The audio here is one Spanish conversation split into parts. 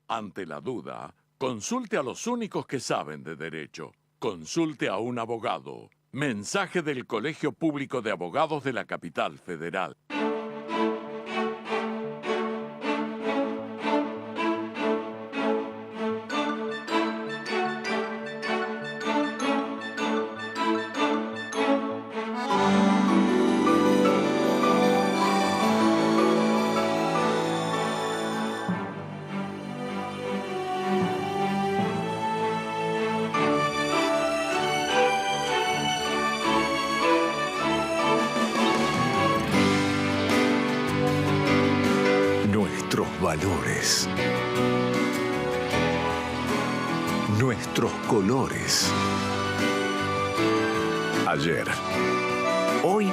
Ante la duda, consulte a los únicos que saben de derecho. Consulte a un abogado. Mensaje del Colegio Público de Abogados de la Capital Federal. Nuestros valores, nuestros colores. Ayer, hoy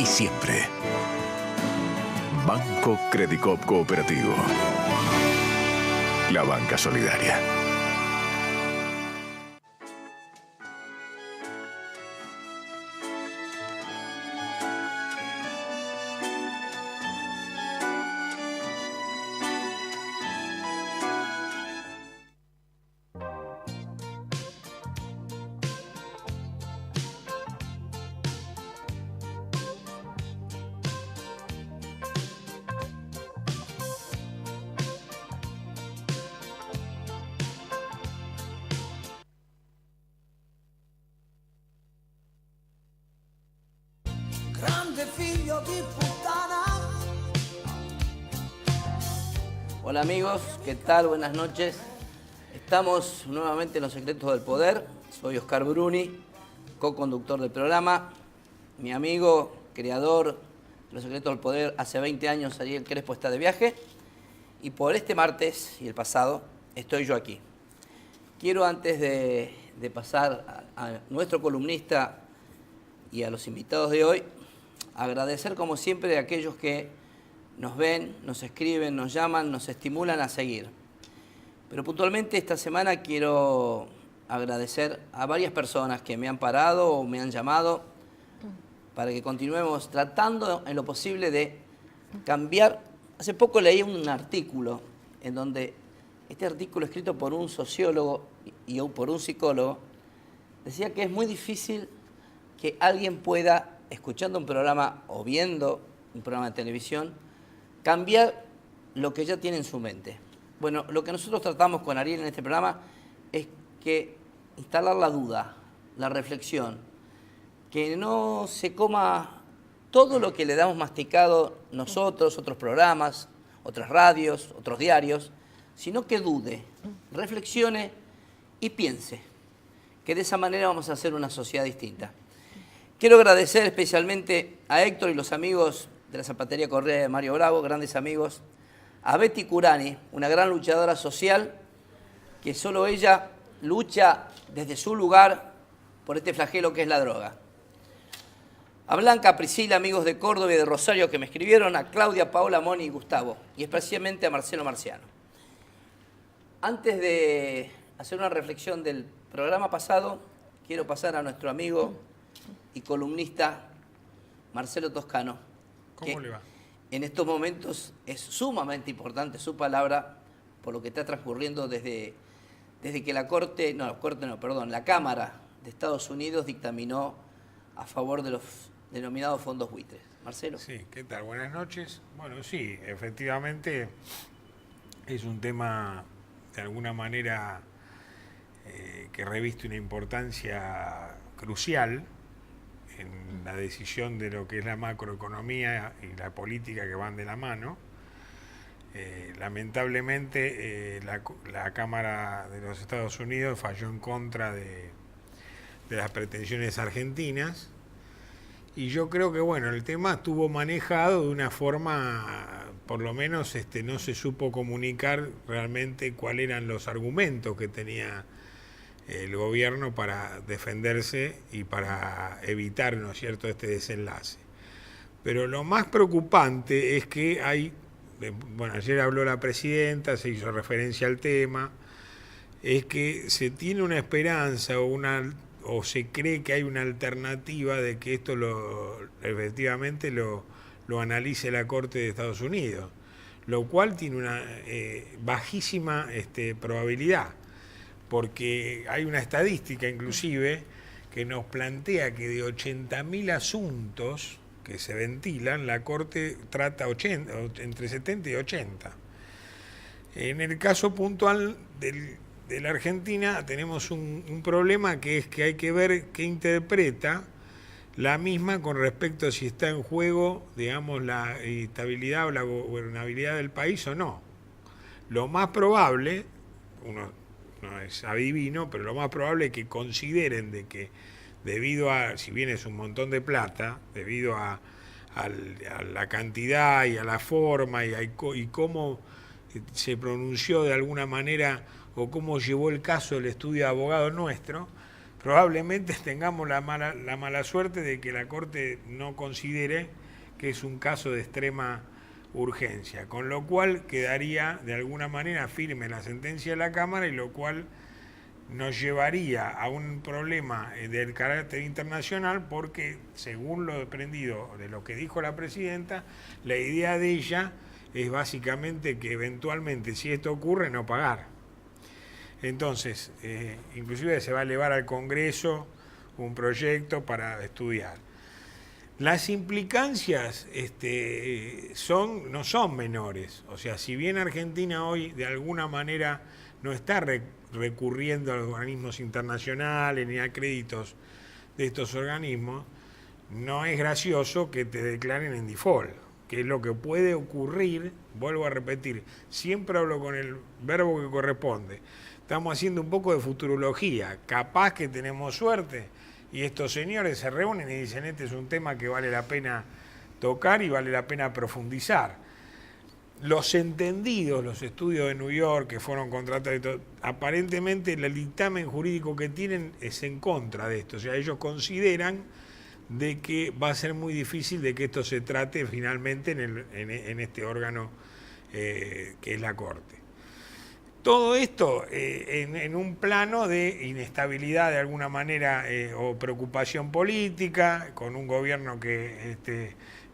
y siempre. Banco Credicop Cooperativo. La banca solidaria. Hola amigos, ¿qué tal? Buenas noches. Estamos nuevamente en Los Secretos del Poder. Soy Oscar Bruni, co-conductor del programa. Mi amigo, creador de Los Secretos del Poder, hace 20 años, Ariel Crespo, está de viaje. Y por este martes y el pasado, estoy yo aquí. Quiero, antes de pasar a nuestro columnista y a los invitados de hoy, agradecer como siempre a aquellos que nos ven, nos escriben, nos llaman, nos estimulan a seguir. Pero puntualmente esta semana quiero agradecer a varias personas que me han parado o me han llamado para que continuemos tratando en lo posible de cambiar. Hace poco leí un artículo en donde este artículo, escrito por un sociólogo y por un psicólogo, decía que es muy difícil que alguien pueda, escuchando un programa o viendo un programa de televisión, cambiar lo que ya tiene en su mente. Bueno, lo que nosotros tratamos con Ariel en este programa es que instalar la duda, la reflexión, que no se coma todo lo que le damos masticado nosotros, otros programas, otras radios, otros diarios, sino que dude, reflexione y piense, que de esa manera vamos a hacer una sociedad distinta. Quiero agradecer especialmente a Héctor y los amigos de la Zapatería Correa de Mario Bravo, grandes amigos, a Betty Curani, una gran luchadora social, que solo ella lucha desde su lugar por este flagelo que es la droga. A Blanca, a Priscila, amigos de Córdoba y de Rosario que me escribieron, a Claudia, Paola, Moni y Gustavo, y especialmente a Marcelo Marciano. Antes de hacer una reflexión del programa pasado, quiero pasar a nuestro amigo y columnista Marcelo Toscano. ¿Cómo le va? En estos momentos es sumamente importante su palabra por lo que está transcurriendo desde que la Cámara de Estados Unidos dictaminó a favor de los denominados fondos buitres. Marcelo. Sí, ¿qué tal? Buenas noches. Bueno, sí, efectivamente es un tema de alguna manera que reviste una importancia crucial en la decisión de lo que es la macroeconomía y la política que van de la mano. Lamentablemente la Cámara de los Estados Unidos falló en contra de las pretensiones argentinas, y yo creo que bueno, el tema estuvo manejado de una forma, por lo menos no se supo comunicar realmente cuáles eran los argumentos que tenía el gobierno para defenderse y para evitar, ¿no es cierto?, este desenlace. Pero lo más preocupante es que bueno, ayer habló la presidenta, se hizo referencia al tema, es que se tiene una esperanza o se cree que hay una alternativa de que esto efectivamente lo analice la Corte de Estados Unidos. lo cual tiene una bajísima probabilidad, porque hay una estadística inclusive que nos plantea que de 80.000 asuntos que se ventilan, la Corte trata entre 70 y 80. En el caso puntual de la Argentina tenemos un problema, que es que hay que ver qué interpreta la misma con respecto a si está en juego, digamos, la estabilidad o la gobernabilidad del país o no. Lo más probable, uno no es adivino, pero lo más probable es que consideren de que debido a, si bien es un montón de plata, debido a la cantidad y a la forma y cómo se pronunció de alguna manera o cómo llevó el caso del estudio de abogado nuestro, probablemente tengamos la mala suerte de que la Corte no considere que es un caso de extrema urgencia, con lo cual quedaría de alguna manera firme la sentencia de la Cámara, y lo cual nos llevaría a un problema del carácter internacional, porque según lo aprendido de lo que dijo la presidenta, la idea de ella es básicamente que eventualmente, si esto ocurre, no pagar. Entonces, inclusive se va a elevar al Congreso un proyecto para estudiar. Las implicancias no son menores. O sea, si bien Argentina hoy de alguna manera no está recurriendo a los organismos internacionales ni a créditos de estos organismos, no es gracioso que te declaren en default, que es lo que puede ocurrir. Vuelvo a repetir, siempre hablo con el verbo que corresponde. Estamos haciendo un poco de futurología, capaz que tenemos suerte y estos señores se reúnen y dicen: este es un tema que vale la pena tocar y vale la pena profundizar. Los entendidos, los estudios de New York que fueron contratados, aparentemente el dictamen jurídico que tienen es en contra de esto. O sea, ellos consideran de que va a ser muy difícil de que esto se trate finalmente en este órgano que es la Corte. Todo esto en un plano de inestabilidad de alguna manera o preocupación política, con un gobierno que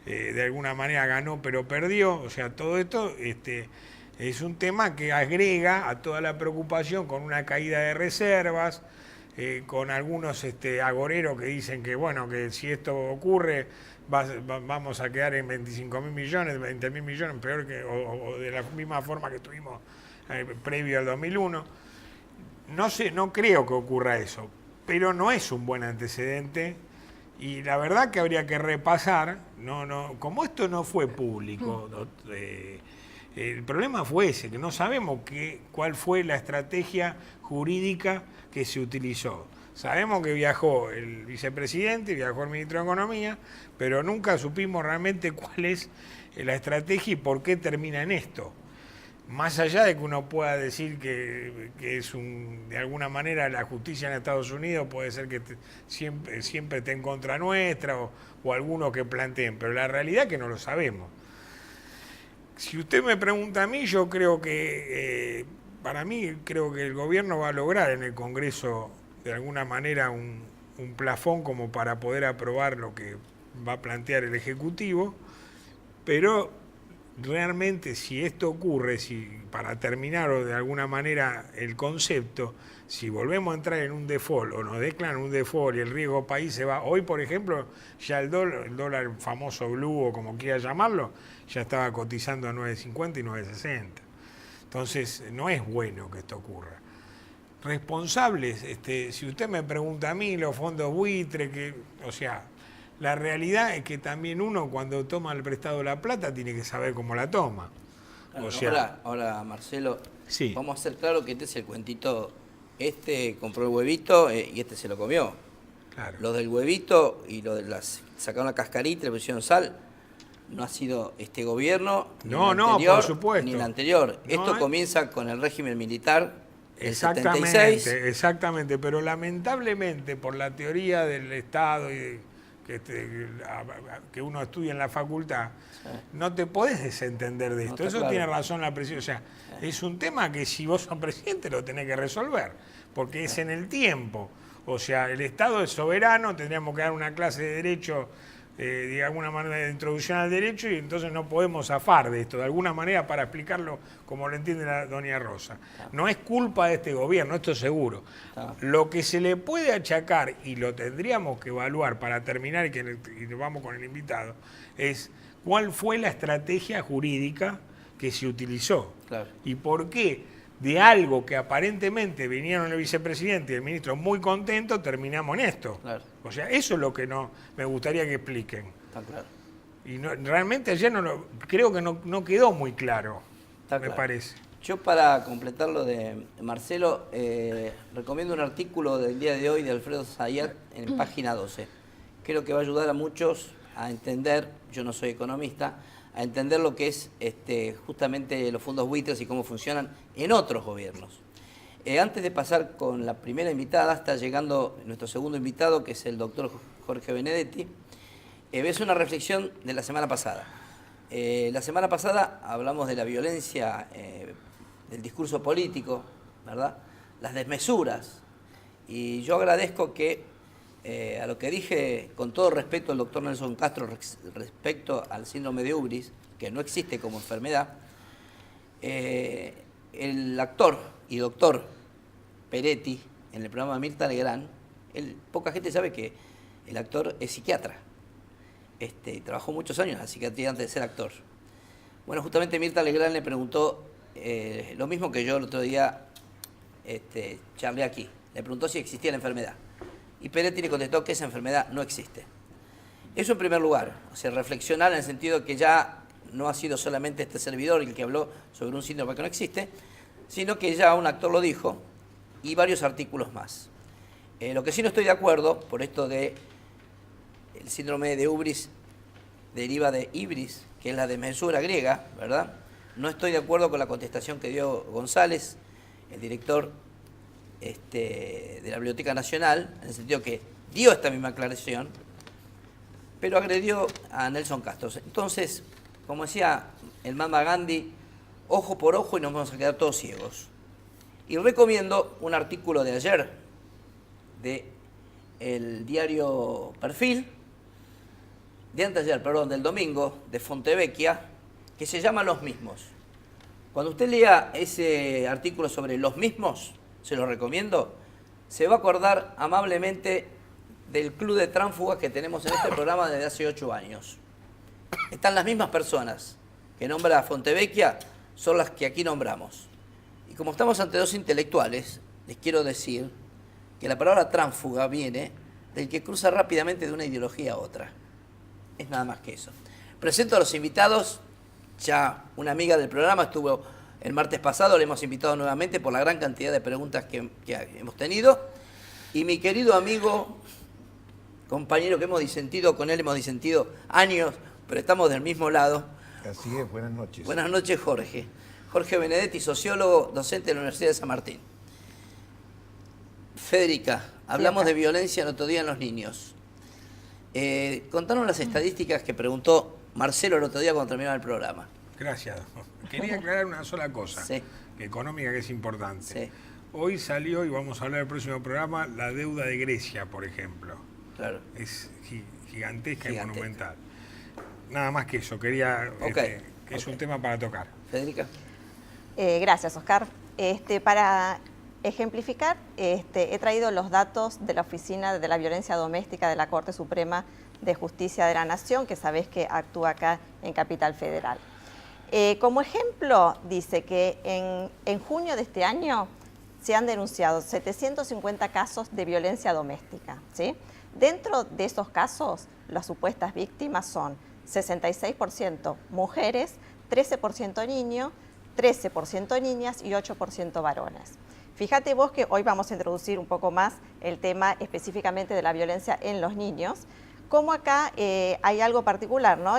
de alguna manera ganó pero perdió. O sea, todo esto es un tema que agrega a toda la preocupación, con una caída de reservas, con algunos agoreros que dicen que, bueno, que si esto ocurre vamos a quedar en 25.000 millones, 20.000 millones, peor que, o de la misma forma que tuvimos previo al 2001. No creo que ocurra eso, pero no es un buen antecedente, y la verdad que habría que repasar. Como esto no fue público, el problema fue ese, que no sabemos cuál fue la estrategia jurídica que se utilizó. Sabemos que viajó el vicepresidente, viajó el ministro de Economía, pero nunca supimos realmente cuál es la estrategia y por qué termina en esto. Más allá de que uno pueda decir que es de alguna manera la justicia en Estados Unidos puede ser que siempre esté en contra nuestra, o algunos que planteen, pero la realidad es que no lo sabemos. Si usted me pregunta a mí, yo creo que, creo que el gobierno va a lograr en el Congreso de alguna manera un plafón como para poder aprobar lo que va a plantear el Ejecutivo, pero realmente si esto ocurre, para terminar o de alguna manera el concepto, si volvemos a entrar en un default o nos declaran un default y el riesgo país se va, hoy por ejemplo ya el dólar famoso blue o como quiera llamarlo, ya estaba cotizando a 9.50 y 9.60. Entonces no es bueno que esto ocurra. Responsables, si usted me pregunta a mí, los fondos buitre, la realidad es que también uno cuando toma el prestado la plata tiene que saber cómo la toma. Ahora, Marcelo, sí. Vamos a hacer claro que este es el cuentito. Compró el huevito y se lo comió. Claro. Los del huevito y los de sacaron la cascarita y le pusieron sal, no ha sido este gobierno, ni el anterior, por supuesto. ni el anterior. Esto comienza con el régimen militar del 76. Exactamente, pero lamentablemente por la teoría del Estado y que uno estudia en la facultad, no te podés desentender de esto. Eso claro. Tiene razón la presidenta. O sea, es un tema que si vos sos presidente lo tenés que resolver, porque es en el tiempo. O sea, el Estado es soberano, tendríamos que dar una clase de derecho de alguna manera de introducción al derecho y entonces no podemos zafar de esto, de alguna manera para explicarlo como lo entiende la doña Rosa. No es culpa de este gobierno, esto seguro. Lo que se le puede achacar, y lo tendríamos que evaluar para terminar y nos vamos con el invitado, es cuál fue la estrategia jurídica que se utilizó. Claro. Y por qué de algo que aparentemente vinieron el vicepresidente y el ministro muy contentos, terminamos en esto. Claro. O sea, eso es lo que me gustaría que expliquen. Está claro. Y realmente ayer creo que no quedó muy claro, me parece. Yo, para completar lo de Marcelo, recomiendo un artículo del día de hoy de Alfredo Zayat en página 12. Creo que va a ayudar a muchos a entender, yo no soy economista, a entender lo que es justamente los fondos buitres y cómo funcionan en otros gobiernos. Antes de pasar con la primera invitada, está llegando nuestro segundo invitado, que es el doctor Jorge Benedetti. Es una reflexión de la semana pasada. La semana pasada hablamos de la violencia del discurso político, ¿verdad? Las desmesuras. Y yo agradezco que, a lo que dije con todo respeto al doctor Nelson Castro respecto al síndrome de Ubris, que no existe como enfermedad, el actor y doctor Peretti, en el programa de Mirta Legrand, poca gente sabe que el actor es psiquiatra. Trabajó muchos años en la psiquiatría antes de ser actor. Bueno, justamente Mirta Legrand le preguntó lo mismo que yo el otro día charlé aquí. Le preguntó si existía la enfermedad. Y Peretti le contestó que esa enfermedad no existe. Eso en primer lugar, o sea, reflexionar en el sentido de que ya no ha sido solamente este servidor el que habló sobre un síndrome que no existe, sino que ya un actor lo dijo y varios artículos más. Lo que sí no estoy de acuerdo, por esto de el síndrome de Ubris deriva de ibris, que es la desmesura griega, ¿verdad? No estoy de acuerdo con la contestación que dio González, el director de la Biblioteca Nacional, en el sentido que dio esta misma aclaración, pero agredió a Nelson Castro. Entonces, como decía el Mahatma Gandhi, ojo por ojo y nos vamos a quedar todos ciegos. Y recomiendo un artículo de ayer del diario Perfil, del domingo, de Fontevecchia, que se llama Los Mismos. Cuando usted lea ese artículo sobre los mismos, se lo recomiendo, se va a acordar amablemente del club de tránsfugas que tenemos en este programa desde hace 8 años. Están las mismas personas que nombra Fontevecchia, son las que aquí nombramos. Y como estamos ante dos intelectuales, les quiero decir que la palabra tránsfuga viene del que cruza rápidamente de una ideología a otra. Es nada más que eso. Presento a los invitados. Ya una amiga del programa estuvo el martes pasado, le hemos invitado nuevamente por la gran cantidad de preguntas que hemos tenido. Y mi querido amigo, compañero que hemos disentido, con él hemos disentido años, pero estamos del mismo lado. Así es, buenas noches. Buenas noches, Jorge. Jorge Benedetti, sociólogo, docente de la Universidad de San Martín. Federica, hablamos de violencia el otro día en los niños. Contanos las estadísticas que preguntó Marcelo el otro día cuando terminaba el programa. Gracias. Quería aclarar una sola cosa, Sí. económica, que es importante. Sí. Hoy salió, y vamos a hablar en el próximo programa, la deuda de Grecia, por ejemplo. Claro. Es gigantesca y Gigantesca. monumental. Nada más que eso, quería, que es un tema para tocar. Federica. Gracias, Oscar. Para ejemplificar, he traído los datos de la Oficina de la Violencia Doméstica de la Corte Suprema de Justicia de la Nación, que sabés que actúa acá en Capital Federal. Como ejemplo, dice que en junio de este año se han denunciado 750 casos de violencia doméstica, ¿sí? Dentro de esos casos, las supuestas víctimas son 66% mujeres, 13% niños, 13% niñas y 8% varones. Fíjate vos que hoy vamos a introducir un poco más el tema específicamente de la violencia en los niños, como acá hay algo particular, ¿no?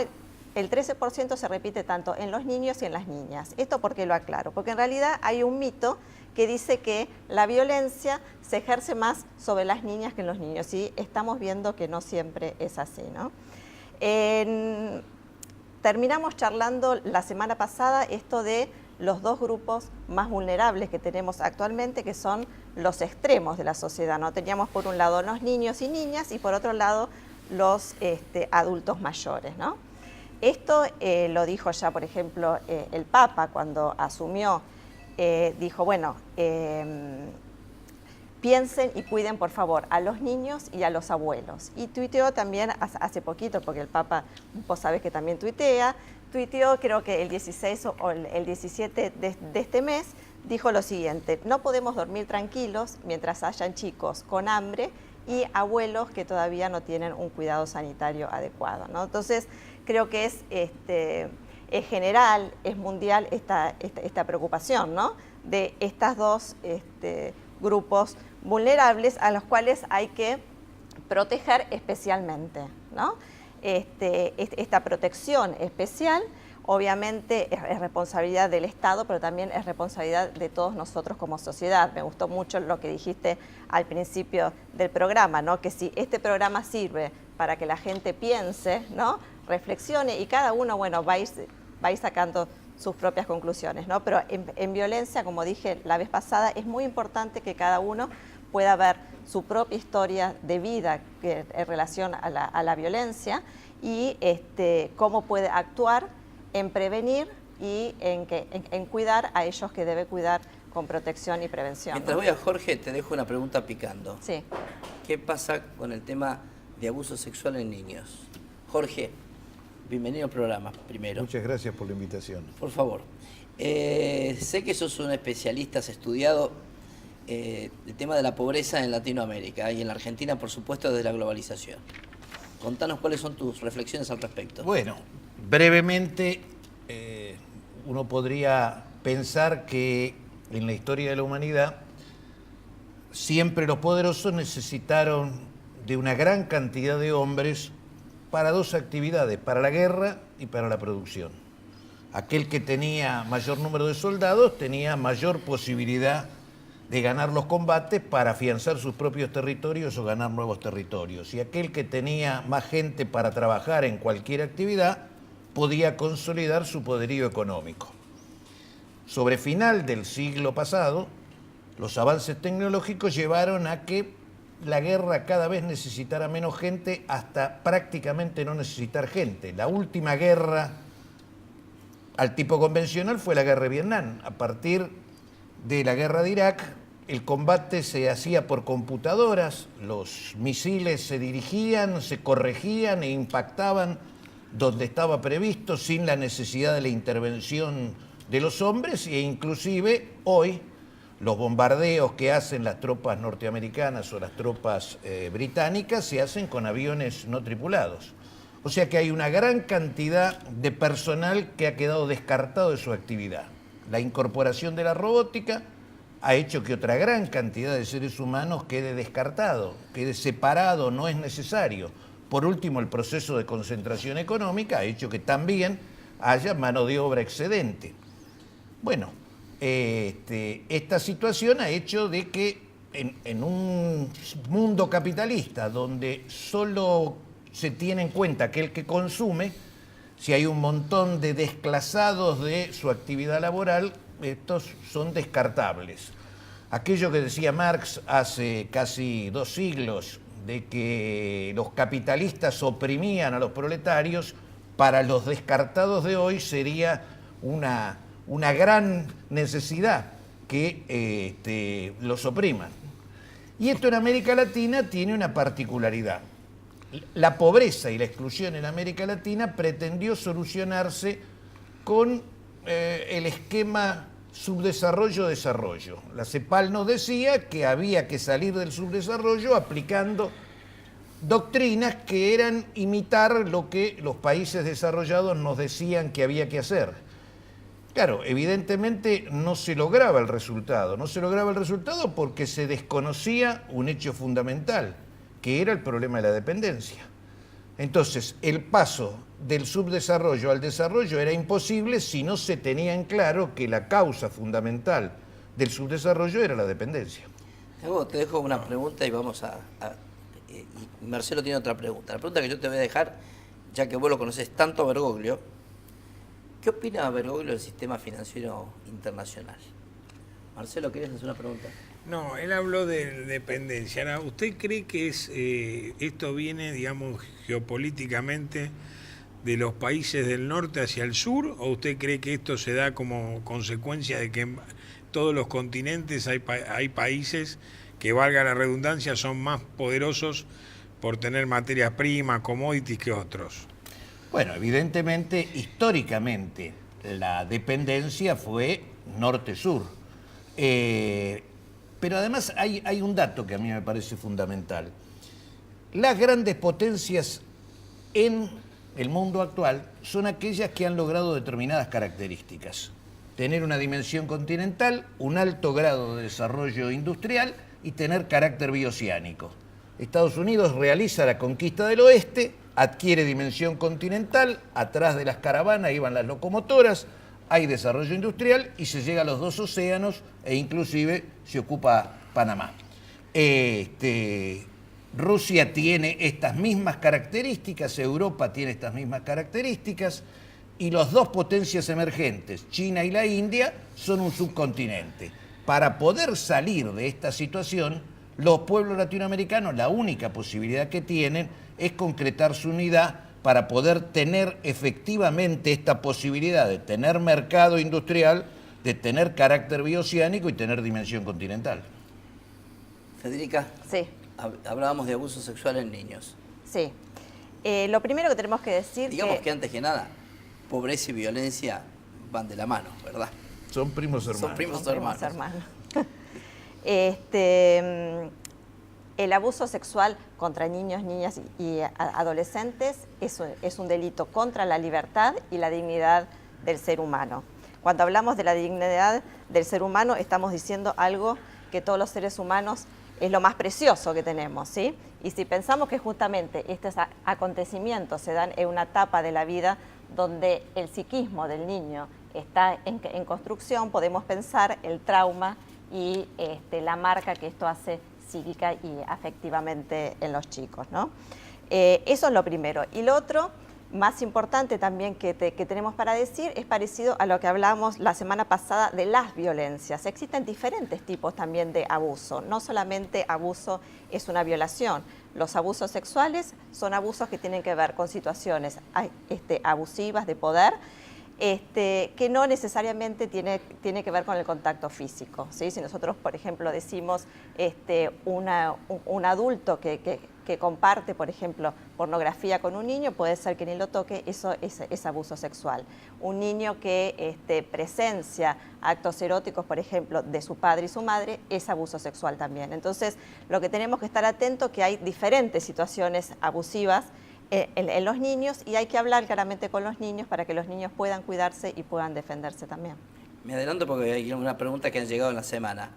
El 13% se repite tanto en los niños y en las niñas. ¿Esto por qué lo aclaro? Porque en realidad hay un mito que dice que la violencia se ejerce más sobre las niñas que en los niños, y estamos viendo que no siempre es así, ¿no? Terminamos charlando la semana pasada esto de los dos grupos más vulnerables que tenemos actualmente, que son los extremos de la sociedad, ¿no? Teníamos por un lado los niños y niñas y por otro lado los adultos mayores, ¿no? Esto lo dijo ya, por ejemplo, el Papa cuando asumió, dijo, bueno, piensen y cuiden, por favor, a los niños y a los abuelos. Y tuiteó también hace poquito, porque el Papa, vos sabés que también tuiteó, creo que el 16 o el 17 de este mes, dijo lo siguiente: no podemos dormir tranquilos mientras hayan chicos con hambre y abuelos que todavía no tienen un cuidado sanitario adecuado, ¿no? Entonces, creo que es general, es mundial esta preocupación, ¿no? De estos dos grupos vulnerables a los cuales hay que proteger especialmente, ¿no? Esta protección especial obviamente es responsabilidad del Estado, pero también es responsabilidad de todos nosotros como sociedad. Me gustó mucho lo que dijiste al principio del programa, ¿no? Que si este programa sirve para que la gente piense, ¿no? Reflexione, y cada uno, bueno, va a ir sacando sus propias conclusiones, ¿no? Pero en violencia, como dije la vez pasada, es muy importante que cada uno pueda ver su propia historia de vida en relación a la violencia y cómo puede actuar en prevenir y en cuidar a ellos que debe cuidar con protección y prevención. Mientras voy a Jorge, te dejo una pregunta picando. Sí. ¿Qué pasa con el tema de abuso sexual en niños? Jorge, bienvenido al programa, primero. Muchas gracias por la invitación. Por favor. Sé que sos un especialista, has estudiado el tema de la pobreza en Latinoamérica y en la Argentina, por supuesto, desde la globalización. Contanos cuáles son tus reflexiones al respecto. Bueno, brevemente, uno podría pensar que en la historia de la humanidad siempre los poderosos necesitaron de una gran cantidad de hombres para dos actividades, para la guerra y para la producción. Aquel que tenía mayor número de soldados tenía mayor posibilidad de ganar los combates para afianzar sus propios territorios o ganar nuevos territorios. Y aquel que tenía más gente para trabajar en cualquier actividad podía consolidar su poderío económico. Sobre final del siglo pasado, los avances tecnológicos llevaron a que la guerra cada vez necesitara menos gente hasta prácticamente no necesitar gente. La última guerra al tipo convencional fue la guerra de Vietnam. A partir de la guerra de Irak, el combate se hacía por computadoras, los misiles se dirigían, se corregían e impactaban donde estaba previsto sin la necesidad de la intervención de los hombres, e inclusive hoy los bombardeos que hacen las tropas norteamericanas o las tropas británicas se hacen con aviones no tripulados. O sea que hay una gran cantidad de personal que ha quedado descartado de su actividad. La incorporación de la robótica ha hecho que otra gran cantidad de seres humanos quede descartado, quede separado, no es necesario. Por último, el proceso de concentración económica ha hecho que también haya mano de obra excedente. Bueno, esta situación ha hecho de que en un mundo capitalista donde solo se tiene en cuenta aquel que consume, si hay un montón de desclasados de su actividad laboral, estos son descartables. Aquello que decía Marx hace casi 2 siglos, de que los capitalistas oprimían a los proletarios, para los descartados de hoy sería una gran necesidad que los opriman. Y esto en América Latina tiene una particularidad. La pobreza y la exclusión en América Latina pretendió solucionarse con el esquema subdesarrollo-desarrollo. La CEPAL nos decía que había que salir del subdesarrollo aplicando doctrinas que eran imitar lo que los países desarrollados nos decían que había que hacer. Claro, evidentemente no se lograba el resultado. No se lograba el resultado porque se desconocía un hecho fundamental, que era el problema de la dependencia. Entonces, el paso del subdesarrollo al desarrollo era imposible si no se tenía en claro que la causa fundamental del subdesarrollo era la dependencia. Te dejo una pregunta y vamos y Marcelo tiene otra pregunta. La pregunta que yo te voy a dejar, ya que vos lo conocés tanto a Bergoglio, ¿qué opina Bergoglio del sistema financiero internacional? Marcelo, ¿querías hacer una pregunta? No, él habló de dependencia. Ahora, ¿usted cree que esto viene, digamos, geopolíticamente de los países del norte hacia el sur? ¿O usted cree que esto se da como consecuencia de que en todos los continentes hay países que, valga la redundancia, son más poderosos por tener materias primas, commodities que otros? Bueno, evidentemente, históricamente, la dependencia fue norte-sur. Pero además hay un dato que a mí me parece fundamental. Las grandes potencias en el mundo actual son aquellas que han logrado determinadas características. Tener una dimensión continental, un alto grado de desarrollo industrial y tener carácter bioceánico. Estados Unidos realiza la conquista del oeste, adquiere dimensión continental, atrás de las caravanas iban las locomotoras, hay desarrollo industrial y se llega a los dos océanos e inclusive se ocupa Panamá. Rusia tiene estas mismas características, Europa tiene estas mismas características y las dos potencias emergentes, China y la India, son un subcontinente. Para poder salir de esta situación, los pueblos latinoamericanos, la única posibilidad que tienen es concretar su unidad para poder tener efectivamente esta posibilidad de tener mercado industrial, de tener carácter bioceánico y tener dimensión continental. Federica, Sí, hablábamos de abuso sexual en niños. sí. Lo primero que tenemos que decir Digamos que antes que nada, pobreza y violencia van de la mano, ¿verdad? Son primos hermanos. Son primos hermanos. El abuso sexual contra niños, niñas y adolescentes es un delito contra la libertad y la dignidad del ser humano. Cuando hablamos de la dignidad del ser humano, estamos diciendo algo que todos los seres humanos es lo más precioso que tenemos, ¿sí? Y si pensamos que justamente estos acontecimientos se dan en una etapa de la vida donde el psiquismo del niño está en construcción, podemos pensar el trauma y la marca que esto hace psíquica y afectivamente en los chicos, ¿no? Eso es lo primero. Y lo otro, más importante también que tenemos para decir, es parecido a lo que hablamos la semana pasada de las violencias. Existen diferentes tipos también de abuso. No solamente abuso es una violación. Los abusos sexuales son abusos que tienen que ver con situaciones abusivas de poder, que no necesariamente tiene que ver con el contacto físico, ¿sí? Si nosotros, por ejemplo, decimos un adulto que comparte, por ejemplo, pornografía con un niño, puede ser que ni lo toque, eso es abuso sexual. Un niño que presencia actos eróticos, por ejemplo, de su padre y su madre, es abuso sexual también. Entonces, lo que tenemos que estar atentos es que hay diferentes situaciones abusivas en los niños y hay que hablar claramente con los niños para que los niños puedan cuidarse y puedan defenderse también. Me adelanto porque hay una pregunta que han llegado en la semana.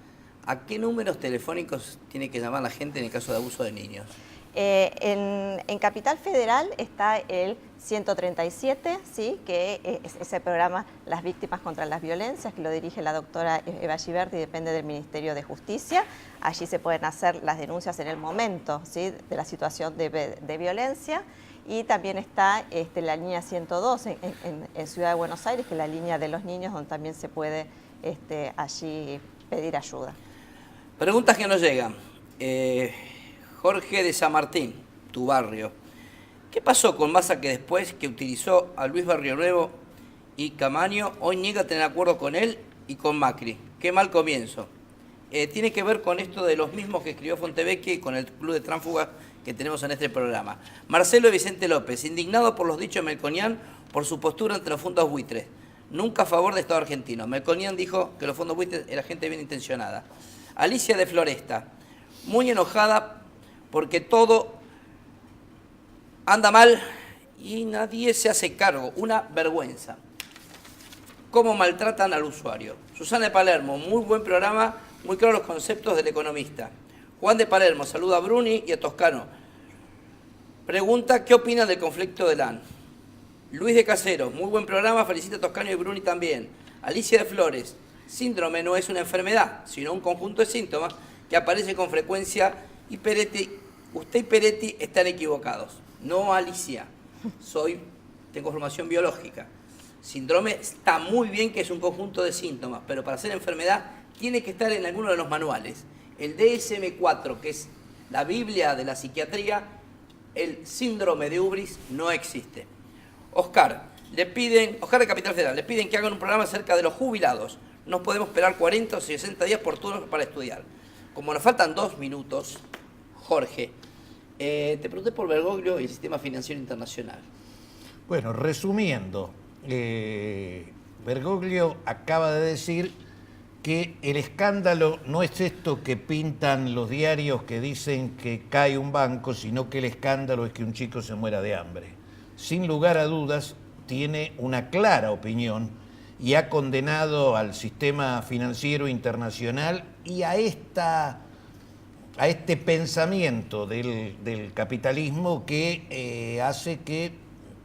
¿A qué números telefónicos tiene que llamar la gente en el caso de abuso de niños? En Capital Federal está el 137, ¿sí? Que es ese programa Las Víctimas contra las Violencias, que lo dirige la doctora Eva Giberti y depende del Ministerio de Justicia. Allí se pueden hacer las denuncias en el momento, ¿sí? De la situación de violencia. Y también está la línea 102 en Ciudad de Buenos Aires, que es la línea de los niños, donde también se puede allí pedir ayuda. Preguntas que nos llegan. Jorge de San Martín, tu barrio. ¿Qué pasó con Massa que después que utilizó a Luis Barrio Nuevo y Camaño, hoy niega tener acuerdo con él y con Macri? Qué mal comienzo. Tiene que ver con esto de los mismos que escribió Fontevecchia y con el club de tránsfugas que tenemos en este programa. Marcelo Vicente López, indignado por los dichos de Melconian por su postura ante los fondos buitres. Nunca a favor del Estado argentino. Melconian dijo que los fondos buitres era gente bien intencionada. Alicia de Floresta, muy enojada porque todo anda mal y nadie se hace cargo. Una vergüenza. Cómo maltratan al usuario. Susana de Palermo, muy buen programa, muy claros los conceptos del economista. Juan de Palermo, saluda a Bruni y a Toscano. Pregunta, ¿qué opinan del conflicto de LAN? Luis de Caseros, muy buen programa, felicita a Toscano y Bruni también. Alicia de Flores, síndrome no es una enfermedad, sino un conjunto de síntomas que aparece con frecuencia y usted y Peretti están equivocados. No, Alicia, tengo formación biológica. Síndrome está muy bien que es un conjunto de síntomas, pero para ser enfermedad tiene que estar en alguno de los manuales. El DSM-4, que es la Biblia de la psiquiatría, el síndrome de Ubris no existe. Oscar de Capital Federal, le piden que hagan un programa acerca de los jubilados. No podemos esperar 40 o 60 días por turno para estudiar. Como nos faltan 2 minutos, Jorge, te pregunté por Bergoglio y el sistema financiero internacional. Bueno, resumiendo, Bergoglio acaba de decir que el escándalo no es esto que pintan los diarios que dicen que cae un banco, sino que el escándalo es que un chico se muera de hambre. Sin lugar a dudas, tiene una clara opinión y ha condenado al sistema financiero internacional y a este pensamiento del capitalismo que hace que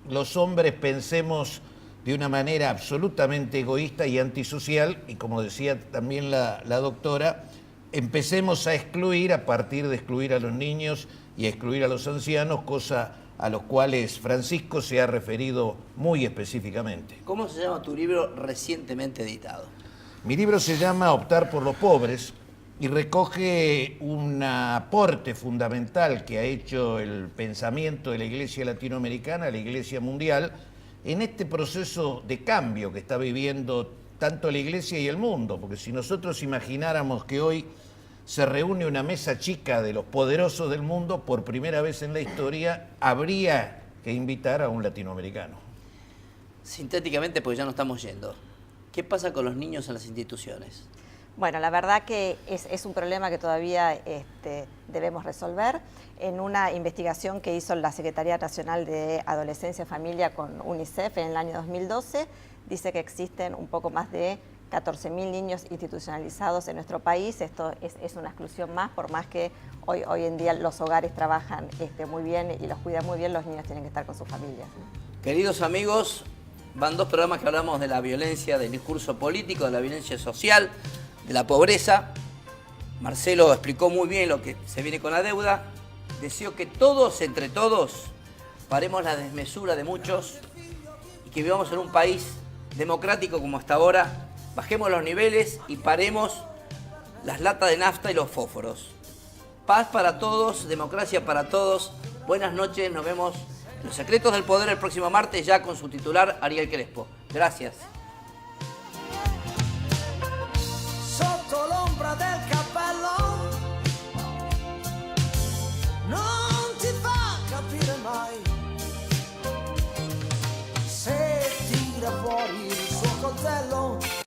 los hombres pensemos de una manera absolutamente egoísta y antisocial, y como decía también la doctora, empecemos a excluir a partir de excluir a los niños y a excluir a los ancianos, cosa a los cuales Francisco se ha referido muy específicamente. ¿Cómo se llama tu libro recientemente editado? Mi libro se llama Optar por los pobres y recoge un aporte fundamental que ha hecho el pensamiento de la Iglesia latinoamericana, la Iglesia mundial, en este proceso de cambio que está viviendo tanto la Iglesia y el mundo, porque si nosotros imagináramos que hoy se reúne una mesa chica de los poderosos del mundo, por primera vez en la historia, habría que invitar a un latinoamericano. Sintéticamente, porque ya no estamos yendo, ¿qué pasa con los niños en las instituciones? Bueno, la verdad que es un problema que todavía debemos resolver. En una investigación que hizo la Secretaría Nacional de Adolescencia y Familia con UNICEF en el año 2012, dice que existen un poco más de 14.000 niños institucionalizados en nuestro país. Esto es una exclusión más, por más que hoy en día los hogares trabajan muy bien y los cuidan muy bien, los niños tienen que estar con sus familias. Queridos amigos, van 2 programas que hablamos de la violencia del discurso político, de la violencia social, de la pobreza. Marcelo explicó muy bien lo que se viene con la deuda. Deseo que todos, entre todos, paremos la desmesura de muchos y que vivamos en un país democrático como hasta ahora. Bajemos los niveles y paremos las latas de nafta y los fósforos. Paz para todos, democracia para todos. Buenas noches, nos vemos en Los Secretos del Poder el próximo martes, ya con su titular Ariel Crespo. Gracias.